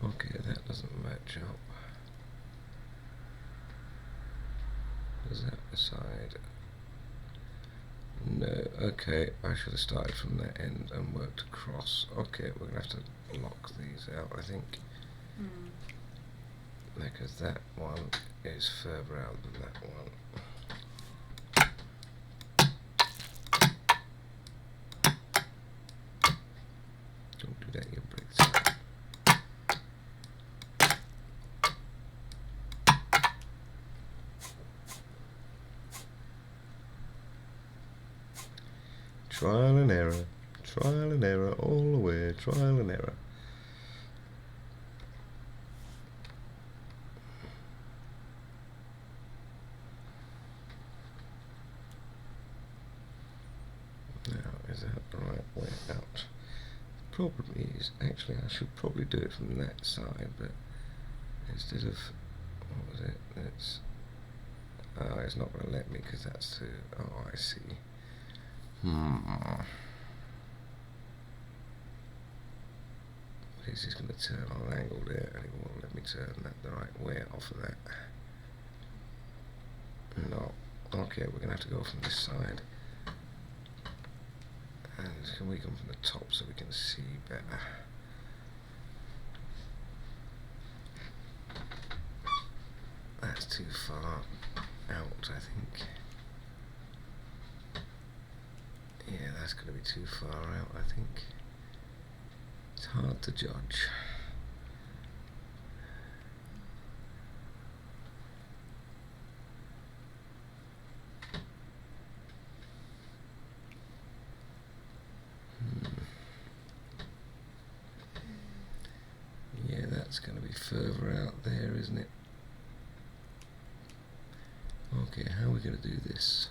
Okay, that doesn't match up. Is that the side? No, okay, I should have started from that end and worked across. Okay, we're going to have to lock these out, I think. Because that one is further out than that one. Don't do that, you'll break the side. Trial and error, all the way, trial and error. Now, is that the right way out? The problem is, actually I should probably do it from that side, but instead of, what was it, that's, oh, it's not going to let me because that's too, oh, I see. This is going to turn on an angle there, and it won't let me turn that the right way off of that. No. Okay, we're going to have to go from this side. And can we come from the top so we can see better? That's too far out, I think. Yeah, that's going to be too far out, I think. It's hard to judge. Yeah, that's going to be further out there, isn't it? Okay, how are we going to do this?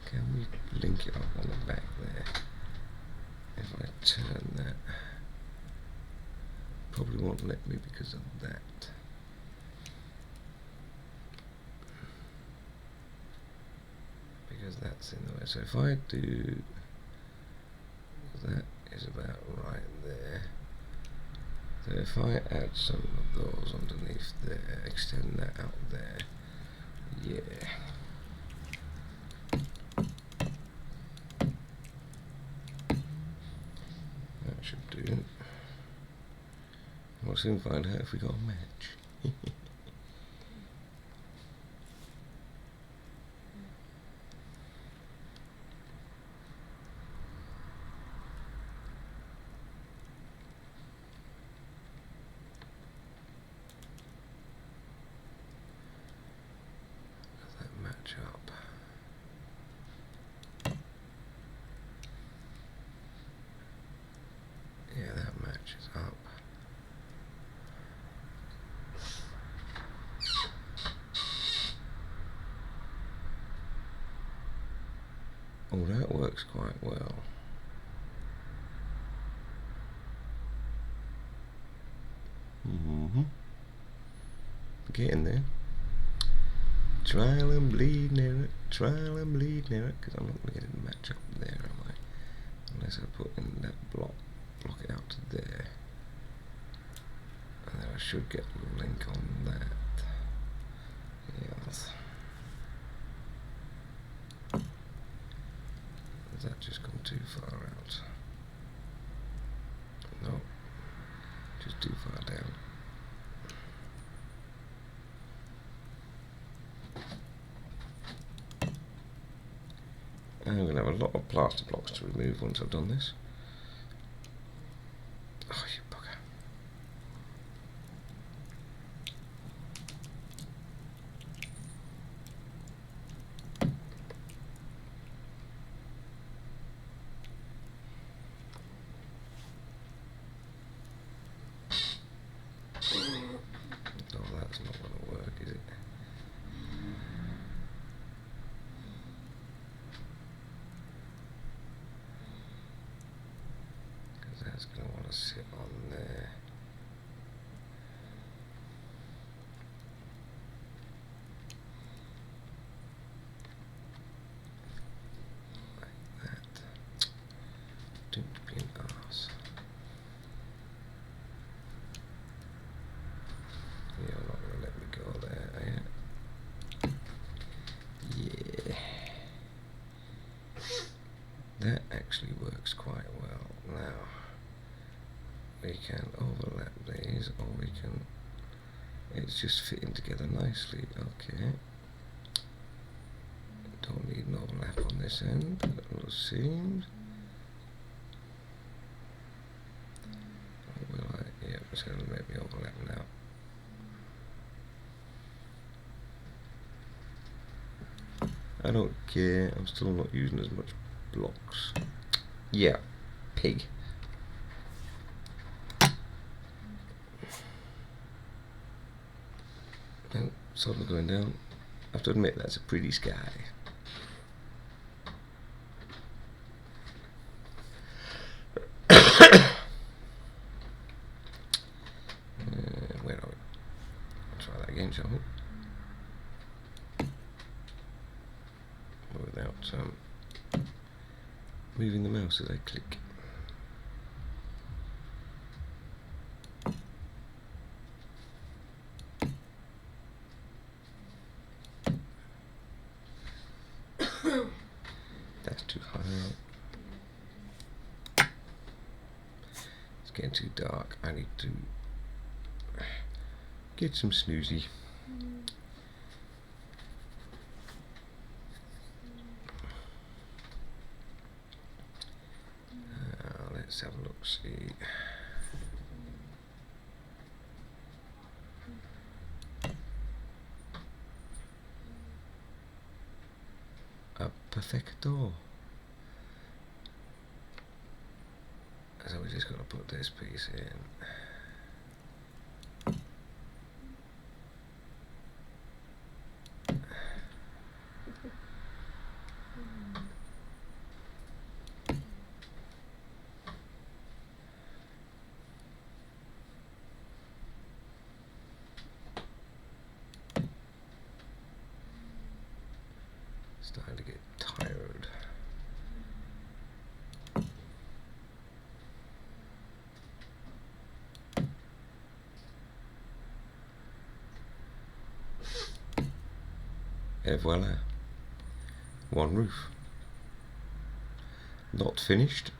Can we link it up on the back there? If I turn that, probably won't let me because of that. Because that's in the way. So if I do, that is about right there. So if I add some of those underneath there, extend that out there, yeah. That should do. We'll soon find out if we got a match. Does that match up? Yeah, that matches up. Oh, that works quite well. Getting there. Trial and bleed near it, trial and bleed near it, because I'm not going to get it to match up there, am I? Unless I put in that block it out to there. And then I should get a link on that. Yes. Has that just gone too far out? No. Just too far down. I'm going to have a lot of plaster blocks to remove once I've done this. Oh, you bugger. Oh, that's not going to work, is it? That's going to want to sit on there. Like that. Don't be an arse. You're not going to let me go there, are you? Yeah. That actually works quite well. Now, we can overlap these, or we can, it's just fitting together nicely. Okay, don't need an overlap on this end, little seams. Will I? Yeah, it's going to make me overlap now. I don't care, I'm still not using as much blocks. Yeah, pig. Oh, sun going down. I have to admit, that's a pretty sky. Where are we? Try that again, shall we? moving the mouse as I click. That's too high up. It's getting too dark. I need to get some snoozy. Let's have a look, see. Perfecto. So we just got to put this piece in. Starting to get tired. Et voila, one roof. Not finished,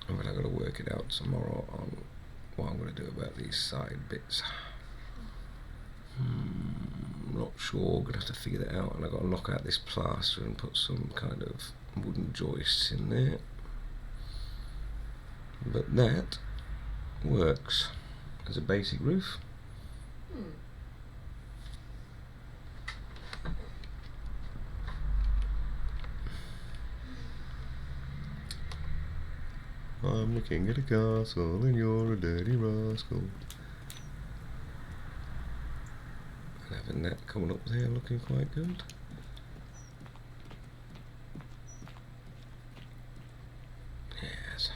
but I've got to work it out tomorrow on what I'm going to do about these side bits. Not sure, gonna have to figure that out, and I've got to knock out this plaster and put some kind of wooden joists in there. But that works as a basic roof. I'm the king of the castle and you're a dirty rascal. And having that coming up there looking quite good. Yes.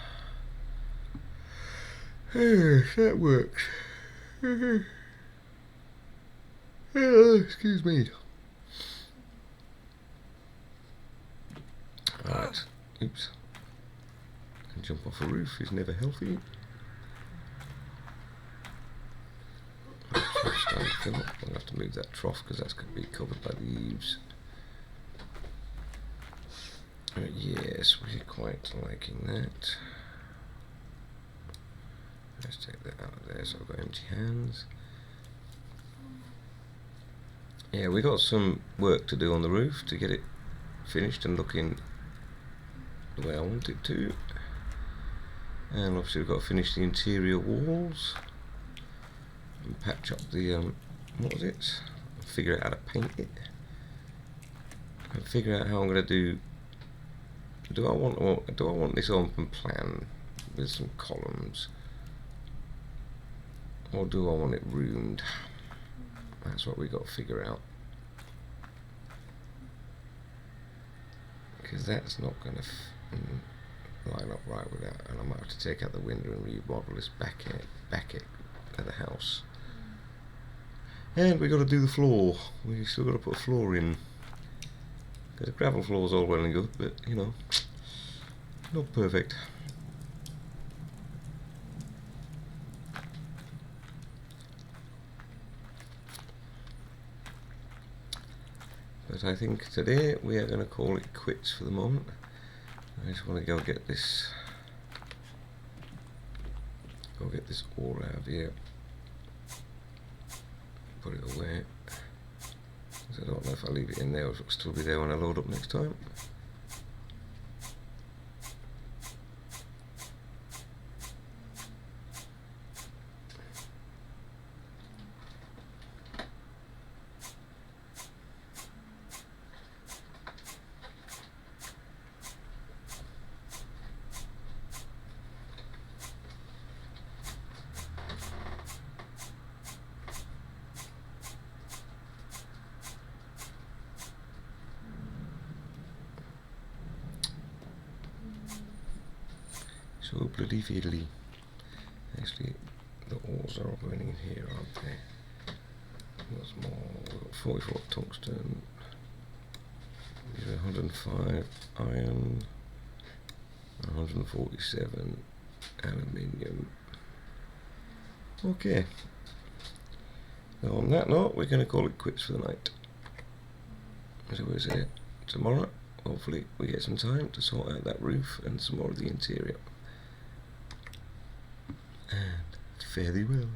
Yes, that works. Excuse me. Right. Oops. Jump off a roof is never healthy. Starting to fill up. I'm going to have to move that trough because that's going to be covered by the eaves. Yes, we're quite liking that. Let's take that out of there so I've got empty hands. Yeah, we got some work to do on the roof to get it finished and looking the way I want it to. And obviously we've got to finish the interior walls and patch up the what was it? Figure out how to paint it and figure out how I'm going to do. Do I want this open plan with some columns, or do I want it roomed? That's what we got to figure out, because that's not going to line up right with that, and I might have to take out the window and remodel this back of the house. And we got to do the floor. We still got to put a floor in, because the gravel floor is all well and good, but you know, not perfect. But I think today we are going to call it quits for the moment. I just want to go get this all out of here, put it away, because I don't know if I leave it in there or if it'll still be there when I load up next time. So bloody fiddly. Actually, the ores are going in here, aren't they? What's more, we've got 44 tungsten. These are 105 iron, 147 aluminium. Okay. So on that note, we're going to call it quits for the night. As I always say, tomorrow, hopefully, we get some time to sort out that roof and some more of the interior. And fare thee well.